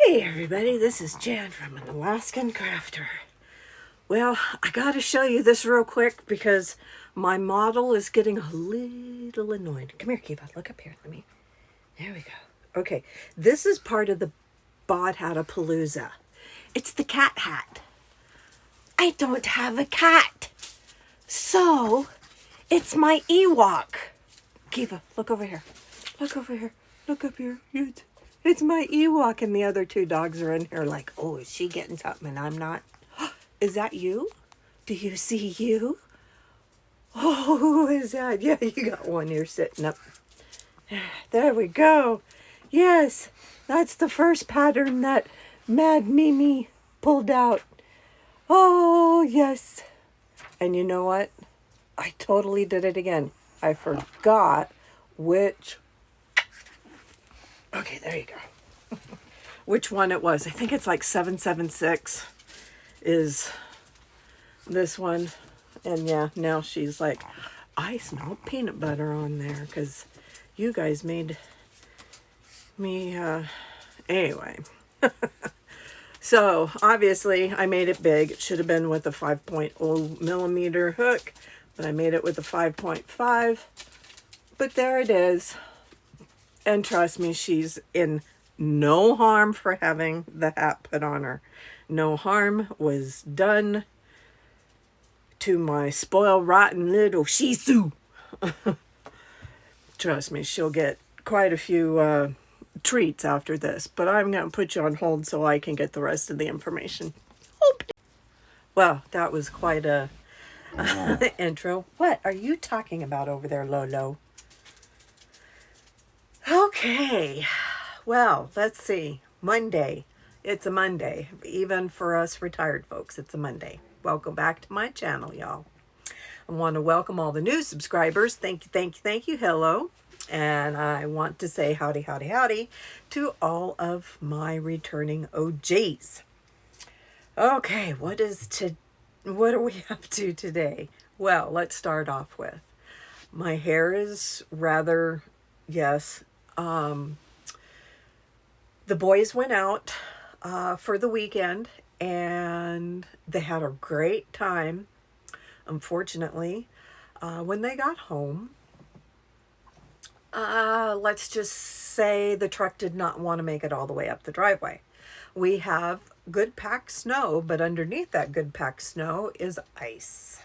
Hey everybody, this is Jan from An Alaskan Crafter. Well, I gotta show you this real quick because my model is getting a little annoyed. Come here, Keeva, look up here. There we go. Okay, this is part of the BOD Palooza. It's the cat hat. I don't have a cat. So, it's my Ewok. Keeva, look over here. Look over here. Look up here. It's my Ewok, and the other two dogs are in here like, oh, is she getting something and I'm not? Is that you? Do you see you? Oh, who is that? Yeah, you got one here sitting up. There we go. Yes, that's the first pattern that Mad Mimi pulled out. Oh, yes. And you know what? I totally did it again. I forgot which... Okay, there you go. Which one it was. I think it's like 776 is this one. And yeah, now she's like, I smell peanut butter on there because you guys made me, anyway. So obviously I made it big. It should have been with a 5.0 millimeter hook, but I made it with a 5.5. But there it is. And trust me, she's in no harm for having the hat put on her. No harm was done to my spoiled, rotten little Shih Tzu. Trust me, she'll get quite a few treats after this. But I'm going to put you on hold so I can get the rest of the information. Well, that was quite a intro. What are you talking about over there, Lolo? Okay, well, let's see. Monday. It's a Monday. Even for us retired folks, it's a Monday. Welcome back to my channel, y'all. I want to welcome all the new subscribers. Thank you. Hello. And I want to say howdy to all of my returning OGs. Okay, what are we up to today? Well, let's start off with my hair is rather, yes. The boys went out for the weekend and they had a great time. Unfortunately, when they got home, let's just say the truck did not want to make it all the way up the driveway. We have good packed snow, but underneath that good packed snow is ice.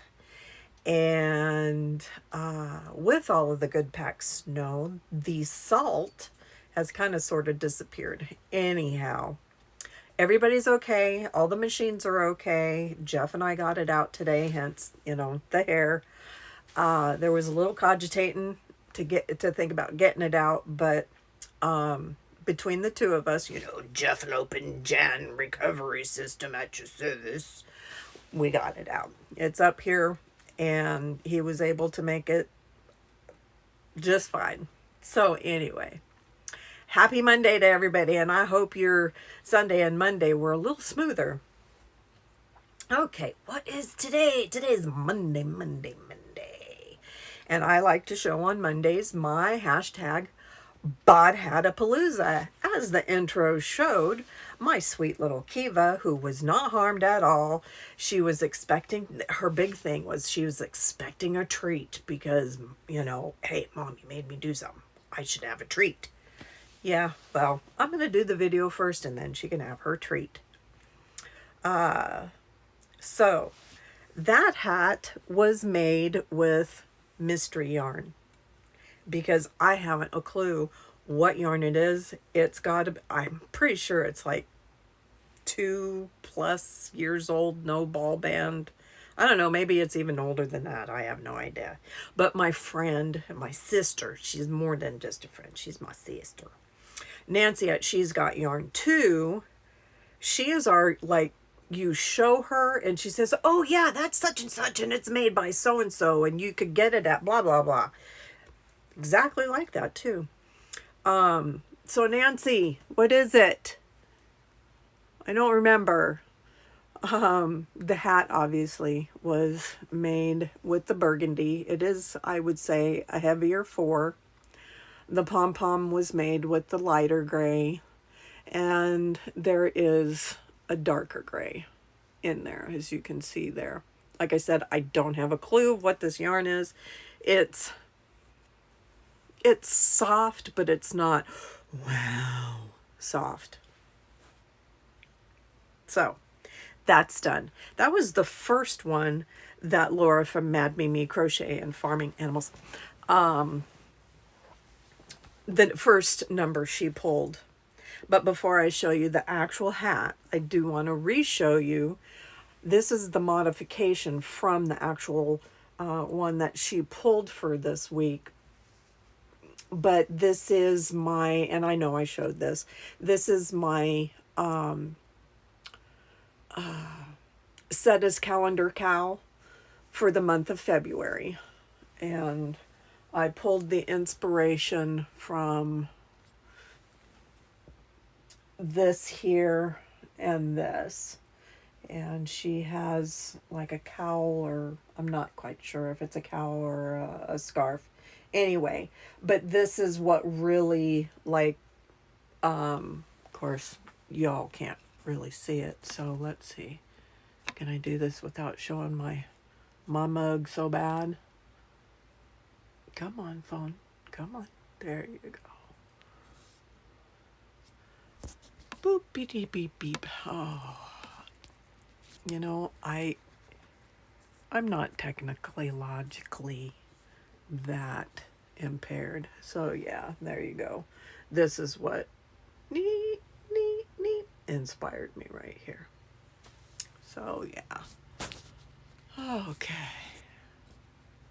And with all of the good packed snow, the salt has kind of sort of disappeared. Anyhow, everybody's okay. All the machines are okay. Jeff and I got it out today, hence, the hair. There was a little cogitating to think about getting it out, but between the two of us, Jeff and Open Jan recovery system at your service, we got it out. It's up here. And he was able to make it just fine. So anyway, happy Monday to everybody. And I hope your Sunday and Monday were a little smoother. Okay, what is today? Today's Monday. And I like to show on Mondays my hashtag BOD As the intro showed, my sweet little Keeva, who was not harmed at all, she was expecting, her big thing was she was expecting a treat because, hey, Mom, you made me do something. I should have a treat. Yeah, well, I'm going to do the video first and then she can have her treat. So that hat was made with mystery yarn because I haven't a clue what yarn it is. It's got to, I'm pretty sure it's like 2+ years old, no ball band. I don't know, maybe it's even older than that. I have no idea. But my friend, my sister, she's more than just a friend. She's my sister. Nancy, she's got yarn too. She is our, you show her and she says, oh yeah, that's such and such and it's made by so-and-so and you could get it at blah, blah, blah. Exactly like that too. So Nancy, what is it? I don't remember. The hat obviously was made with the burgundy. It is, I would say, a heavier 4. The pom-pom was made with the lighter gray. and there is a darker gray in there, as you can see there. Like I said, I don't have a clue of what this yarn is. It's soft, but it's not, wow, soft. So that's done. That was the first one that Laura from Mad Mimi Crochet and Farming Animals, the first number she pulled. But before I show you the actual hat, I do want to re-show you. This is the modification from the actual one that she pulled for this week. But this is my, and I know I showed this, this is my set as calendar cow for the month of February. And I pulled the inspiration from this here and this. And she has like a cowl, or I'm not quite sure if it's a cowl or a scarf. Anyway, but this is what really, like, of course, y'all can't really see it. So let's see. Can I do this without showing my mug so bad? Come on, phone. Come on. There you go. Boop, beep, beep, beep. Oh. You know, I'm not technically, logically that impaired. So yeah, there you go. This is what inspired me right here. So yeah. Okay.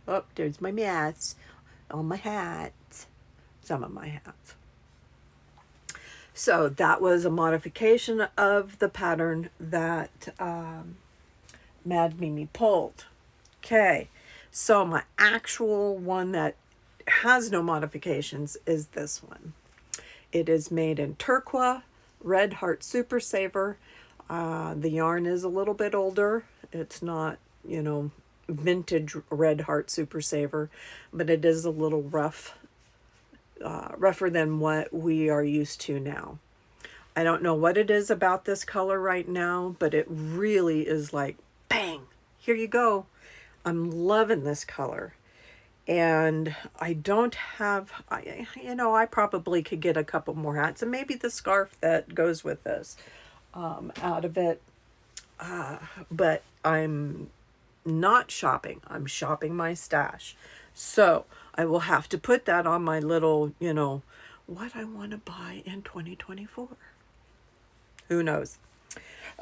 Oh, there's my mats on my hats. Some of my hats. So that was a modification of the pattern that Mad Mimi pulled. Okay, so my actual one that has no modifications is this one. It is made in Turquoise Red Heart Super Saver. The yarn is a little bit older. It's not, you know, vintage Red Heart Super Saver, but it is a little rough. Rougher than what we are used to now. I don't know what it is about this color right now, but it really is like, bang, here you go. I'm loving this color. And I don't have, you know, I probably could get a couple more hats and maybe the scarf that goes with this out of it. But I'm not shopping. I'm shopping my stash. So I will have to put that on my little, you know, what I want to buy in 2024. Who knows?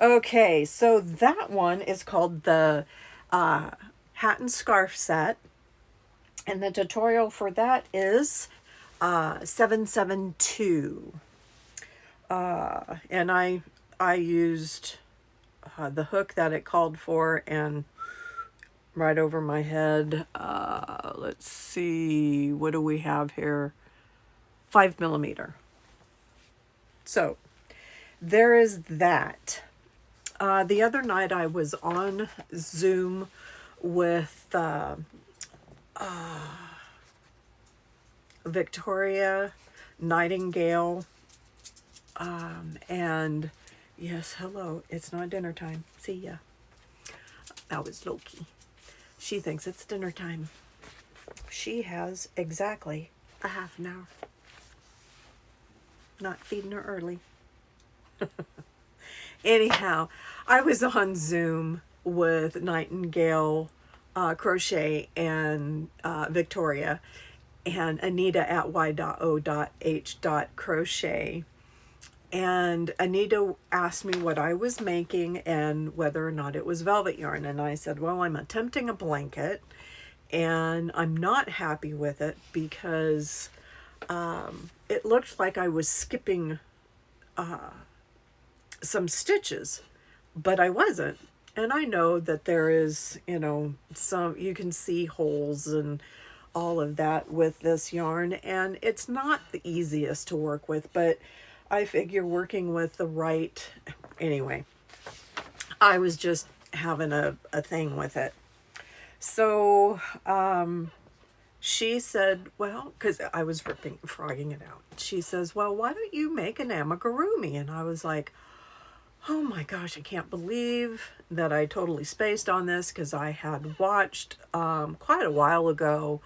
Okay, so that one is called the Hat and Scarf Set. And the tutorial for that is 772. And I used the hook that it called for and right over my head. Let's see, what do we have here? 5mm. So there is that. The other night I was on Zoom with Victoria Nightingale, and yes, hello, it's not dinner time. See ya. That was Loki. She thinks it's dinner time. She has exactly a half an hour. Not feeding her early. Anyhow, I was on Zoom with Nightingale Crochet and Victoria and Anita at y.o.h.crochet. And Anita asked me what I was making and whether or not it was velvet yarn. And I said, well, I'm attempting a blanket and I'm not happy with it because it looked like I was skipping some stitches, but I wasn't. And I know that there is, you know, you can see holes and all of that with this yarn, and it's not the easiest to work with, but I figure working with the right, anyway, I was just having a thing with it. So she said, well, because I was frogging it out. She says, well, why don't you make an amigurumi? And I was like, oh my gosh, I can't believe that I totally spaced on this, because I had watched quite a while ago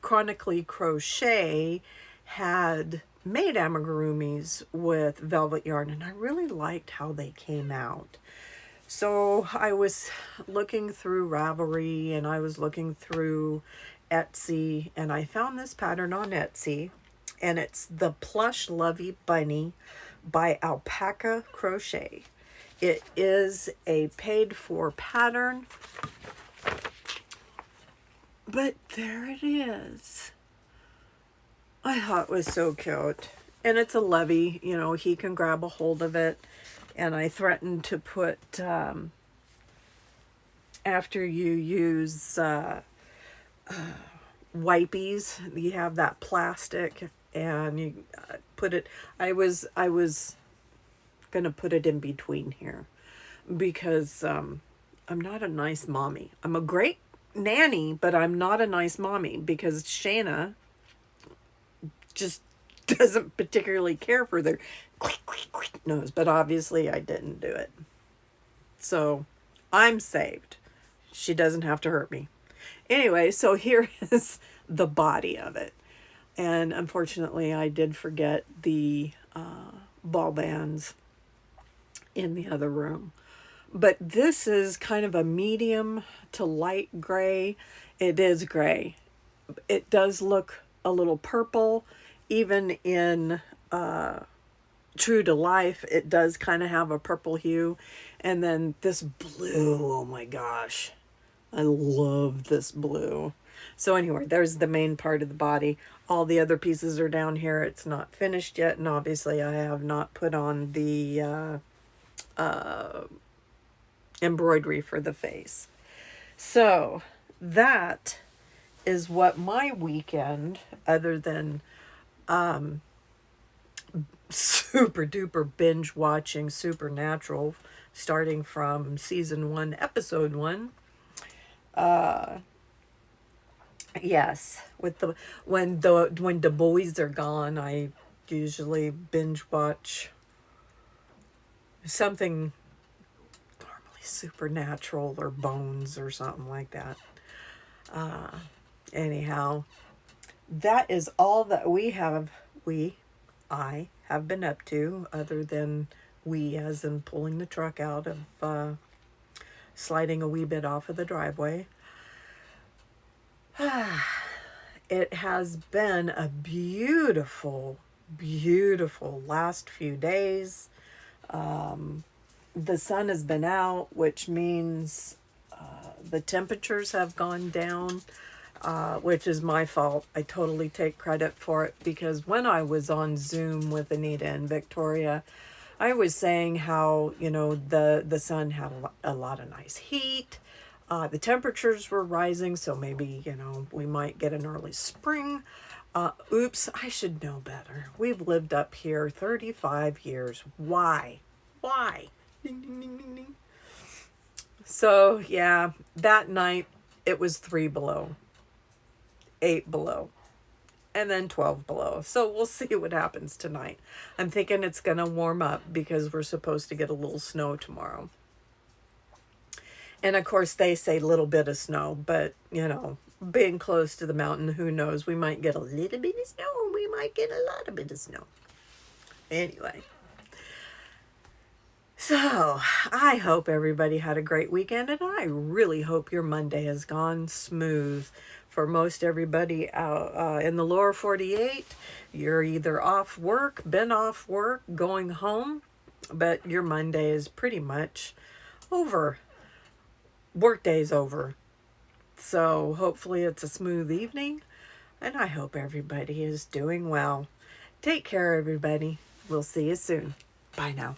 Chronically Crochet had made amigurumis with velvet yarn, and I really liked how they came out. So I was looking through Ravelry, and I was looking through Etsy, and I found this pattern on Etsy, and it's the Plush Lovey Bunny by Alpaca Crochet. It is a paid for pattern, but there it is. I thought it was so cute. And it's a lovey, you know, he can grab a hold of it. And I threatened to put, after you use wipies, you have that plastic, and you put it, I was going to put it in between here, because I'm not a nice mommy. I'm a great nanny, but I'm not a nice mommy, because Shayna just doesn't particularly care for their nose, but obviously I didn't do it. So I'm saved. She doesn't have to hurt me. Anyway, so here is the body of it. And unfortunately, I did forget the ball bands in the other room. But this is kind of a medium to light gray. It is gray. It does look a little purple. Even in True to Life, it does kind of have a purple hue. And then this blue, oh my gosh. I love this blue. So anyway, there's the main part of the body. All the other pieces are down here. It's not finished yet. And obviously I have not put on the embroidery for the face. So that is what my weekend, other than super duper binge watching Supernatural, starting from season 1, episode 1. Yes, with the when the boys are gone, I usually binge watch something normally supernatural or Bones or something like that. Anyhow, that is all that I have been up to, other than as in pulling the truck out of, sliding a wee bit off of the driveway. It has been a beautiful, beautiful last few days. The sun has been out, which means the temperatures have gone down, which is my fault. I totally take credit for it, because when I was on Zoom with Anita and Victoria, I was saying how, you know, the sun had a lot of nice heat. The temperatures were rising, so maybe, you know, we might get an early spring. Oops, I should know better. We've lived up here 35 years. Why? Ding, ding, ding, ding, ding. So, yeah, that night it was 3 below, 8 below, and then 12 below. So we'll see what happens tonight. I'm thinking it's going to warm up, because we're supposed to get a little snow tomorrow. And of course, they say little bit of snow, but, you know, being close to the mountain, who knows? We might get a little bit of snow, or we might get a lot of bit of snow. Anyway. So, I hope everybody had a great weekend, and I really hope your Monday has gone smooth. For most everybody out in the lower 48, you're either off work, been off work, going home, but your Monday is pretty much over. Workday's over. So hopefully it's a smooth evening, and I hope everybody is doing well. Take care, everybody. We'll see you soon. Bye now.